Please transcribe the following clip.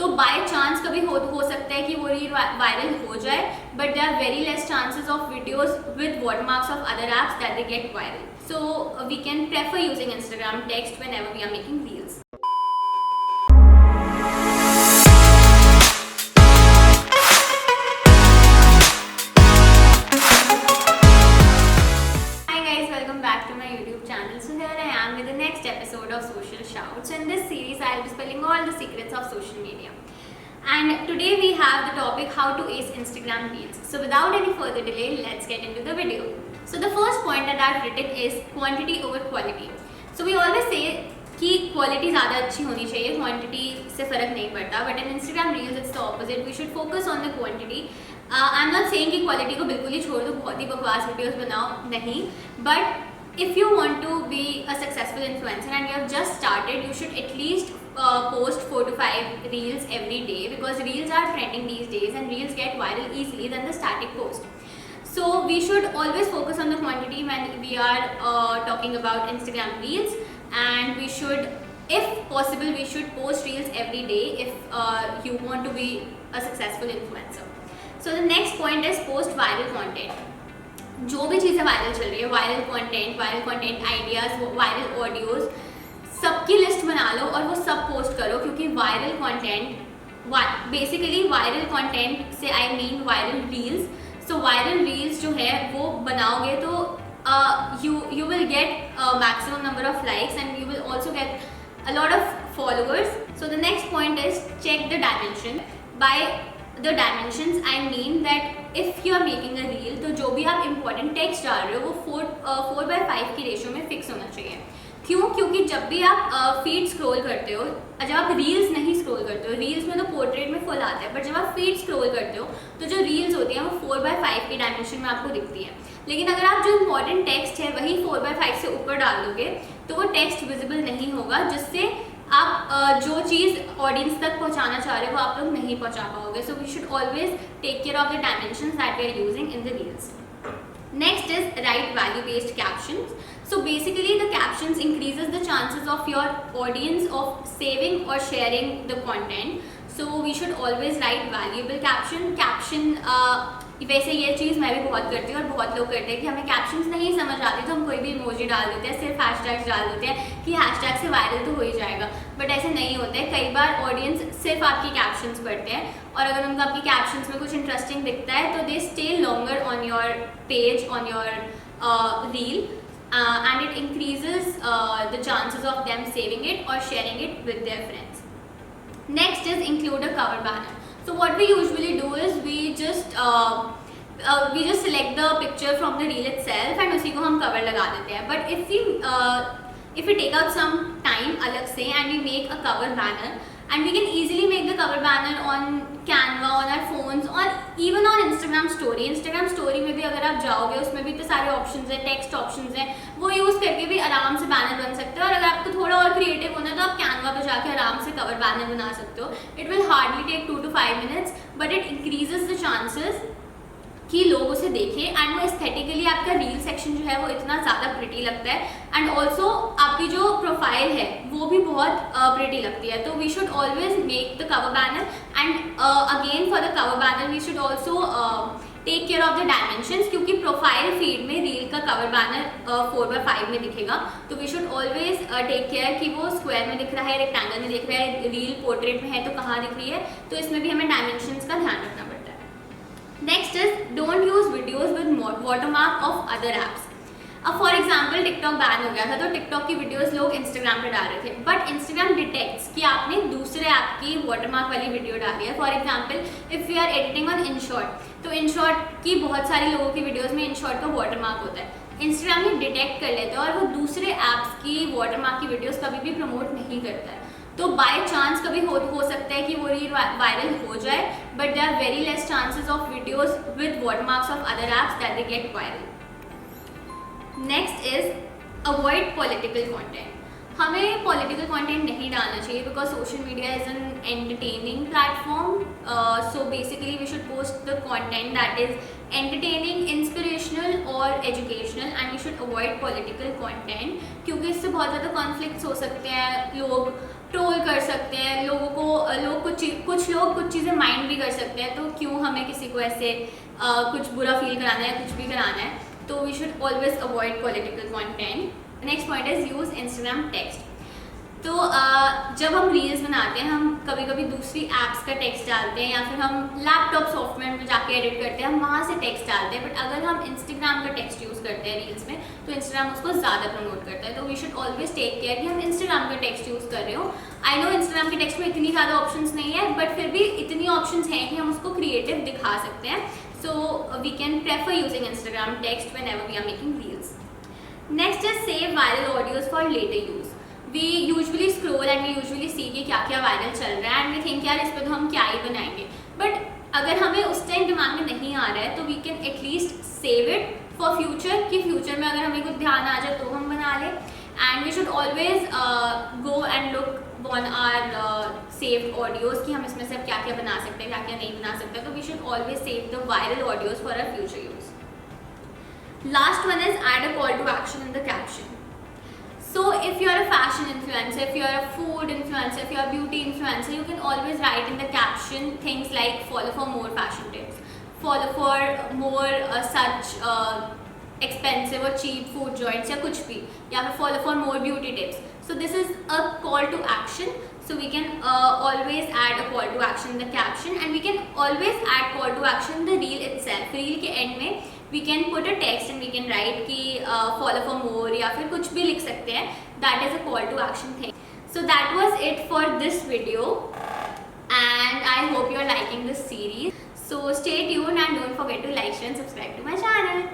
तो by chance कभी हो सकता है कि वो रील वायरल हो जाए, but there are very less chances of videos with watermarks of other apps that they get viral. So we can prefer using Instagram text whenever we are making reels. Back to my YouTube channel. So here I am with the next episode of Social Shouts. In this series I will be spilling all the secrets of social media. And today we have the topic how to ace Instagram reels. So without any further delay, let's get into the video. So the first point that I've written is quantity over quality. So we always say कि quality ज़्यादा अच्छी होनी चाहिए, quantity से फ़र्क नहीं पड़ता, but in Instagram reels it's the opposite. We should focus on the quantity. I am not saying कि क्वालिटी को बिल्कुल ही छोड़ दो, बहुत ही बकवास वीडियोस बनाओ, नहीं. But if you want to be a successful influencer and you have just started, you should at least post 4 to 5 reels every day, because reels are trending these days and reels get viral easily than the static post. So we should always focus on the quantity when we are talking about Instagram reels, and we should, if possible, we should post reels every day if you want to be a successful influencer. So the next point is post viral content. जो भी चीज़ें viral चल रही है, viral content ideas, viral audios, सबकी list बना लो और वो सब पोस्ट करो. क्योंकि viral content, basically viral content से I mean viral reels. So viral reels जो है वो बनाओगे तो you will get a maximum number of likes and you will also get a lot of followers. So the next point is check the dimension. By the dimensions I mean that if you are making a reel, तो जो भी आप important text डाल रहे हो वो 4:5 की ratio में फिक्स होना चाहिए. क्यों? क्योंकि जब भी आप फीड स्क्रॉल करते हो, जब आप रील्स नहीं स्क्रॉल करते हो, रील्स में तो पोर्ट्रेट में फुल आता है, बट जब आप फीड स्क्रॉल करते हो तो जो रील्स होती हैं वो 4:5 की डायमेंशन में आपको दिखती है. लेकिन अगर आप जो इम्पॉर्टेंट टेक्स्ट है वही 4:5 से ऊपर डाल दोगे तो वो टेक्स्ट विजिबल नहीं होगा, जिससे आप जो चीज़ ऑडियंस तक पहुंचाना चाह रहे हो वो आप लोग नहीं पहुंचा पाओगे. So we should always take care of the dimensions that we are using in the reels. Next is write value-based captions. So basically the captions increases the chances of your audience of saving or sharing the content. So we should always write valuable caption. वैसे ये चीज़ मैं भी बहुत करती हूँ और बहुत लोग करते हैं कि हमें कैप्शंस नहीं समझ आती तो हम कोई भी इमोजी डाल देते हैं, सिर्फ हैशटैग्स डाल देते हैं कि हैशटैग से वायरल तो हो ही जाएगा. बट ऐसे नहीं होता है. कई बार ऑडियंस सिर्फ आपकी कैप्शंस पढ़ते हैं और अगर उनको आपकी कैप्शंस में कुछ इंटरेस्टिंग दिखता है तो they stay longer on your page, on your reel, and it increases the chances of them saving it or sharing it with their friends. Next is include a cover banner. So what we usually do is we just select the picture from the reel itself and उसी को हम cover लगा देते हैं. But if we take out some time अलग से and we make a cover banner, and we can easily make the cover banner on Canva, on our phones, or even on Instagram story. Instagram story में भी अगर आप जाओगे उसमें भी तो सारे options हैं, text options हैं, वो यूज़ करके भी आराम से बैनर बन सकते हो. और अगर आपको थोड़ा और क्रिएटिव होना है तो आप Canva पे जाके आराम से कवर बैनर बना सकते हो. It will hardly take 2 to 5 minutes, but it increases the chances कि लोग उसे देखें, एंड वो एस्थेटिकली आपका रील सेक्शन जो है वो इतना ज़्यादा प्रिटी लगता है, एंड ऑल्सो आपकी जो प्रोफाइल है वो भी बहुत प्रिटी लगती है. तो we should always make the cover banner, and again for the cover banner we should also take care of the dimensions, क्योंकि प्रोफाइल फीड में रील का कवर बैनर 4:5 में दिखेगा. तो we should always take care कि वो square में दिख रहा है, रेक्टेंगल में दिख रहा है, रील पोर्ट्रेट में है तो कहाँ दिख रही है. तो इसमें भी हमें डायमेंशंस का ध्यान रखना पड़ता है. Next is don't use videos with watermark of other apps. अब फॉर एग्जाम्पल टिकटॉक बैन हो गया था तो टिकटॉक की वीडियोस लोग इंस्टाग्राम पे डाल रहे थे, बट इंस्टाग्राम डिटेक्ट्स कि आपने दूसरे ऐप की वाटरमार्क वाली वीडियो डाली है. For example if you are editing on InShot, तो InShot की बहुत सारी लोगों की वीडियोस में InShot का वाटरमार्क होता है. इंस्टाग्राम ये डिटेक्ट कर लेता है और वो दूसरे ऐप्स की वाटरमार्क की वीडियोस कभी भी प्रमोट नहीं करता है. तो बाय चांस कभी हो सकता है कि वो रील वायरल हो जाए, but there are very less chances of videos with watermarks of other apps that they get viral. Next is avoid political content. हमें पॉलिटिकल कंटेंट नहीं डालना चाहिए because social media is an entertaining platform. So basically we should post the content that is entertaining, inspirational और educational, and we should avoid political content क्योंकि इससे बहुत ज़्यादा conflicts हो सकते हैं. लोग ट्रोल कर सकते हैं लोगों को, कुछ लोग कुछ चीज़ें माइंड भी कर सकते हैं, तो क्यों हमें किसी को ऐसे कुछ बुरा फील कराना है, कुछ भी कराना है। तो we should always avoid political content. Next point is use Instagram text. तो जब हम रील्स बनाते हैं, हम कभी कभी दूसरी ऐप्स का टेक्स्ट डालते हैं या फिर हम लैपटॉप सॉफ्टवेयर में जाके एडिट करते हैं, हम वहाँ से टेक्स्ट डालते हैं। बट अगर हम इंस्टाग्राम का टेक्स्ट यूज़ करते हैं रील्स में, तो इंस्टाग्राम उसको ज़्यादा प्रमोट करता है। तो we should always take care कि हम इंस्टाग्राम का टेक्स्ट यूज़ कर रहे हो। आई नो इंस्टाग्राम के टेक्स्ट में इतनी ज़्यादा ऑप्शंस नहीं है, बट फिर भी इतनी ऑप्शंस हैं कि हम उसको क्रिएटिव दिखा सकते हैं। So we can prefer using Instagram text whenever we are making reels. Next is save viral audios for later use. We usually scroll and we usually see कि क्या क्या वायरल चल रहा है एंड वी थिंक यार इस पर तो हम क्या ही बनाएंगे। बट अगर हमें उस टाइम दिमाग में नहीं आ रहा है तो we can at least save it for future, कि फ्यूचर में अगर हमें कुछ ध्यान आ जाए तो हम बना लें। And we should always go and look on our saved audios कि हम इसमें से अब क्या क्या बना सकते हैं, क्या क्या नहीं बना सकते। तो we should always save the viral audios for our future use. Last one is add a call to action in the caption. So if you are a fashion influencer, if you are a food influencer, if you are a beauty influencer, you can always write in the caption things like follow for more fashion tips, follow for more such expensive or cheap food joints या कुछ भी, या फिर follow for more beauty tips. So this is a call to action. So we can always add a call to action in the caption, and we can always add call to action in the reel itself. Reel के end में we can put a text and we can write कि follow for more या फिर कुछ भी लिख सकते हैं. That is a call to action thing. So that was it for this video, and I hope you are liking this series. So stay tuned and don't forget to like, share and subscribe to my channel.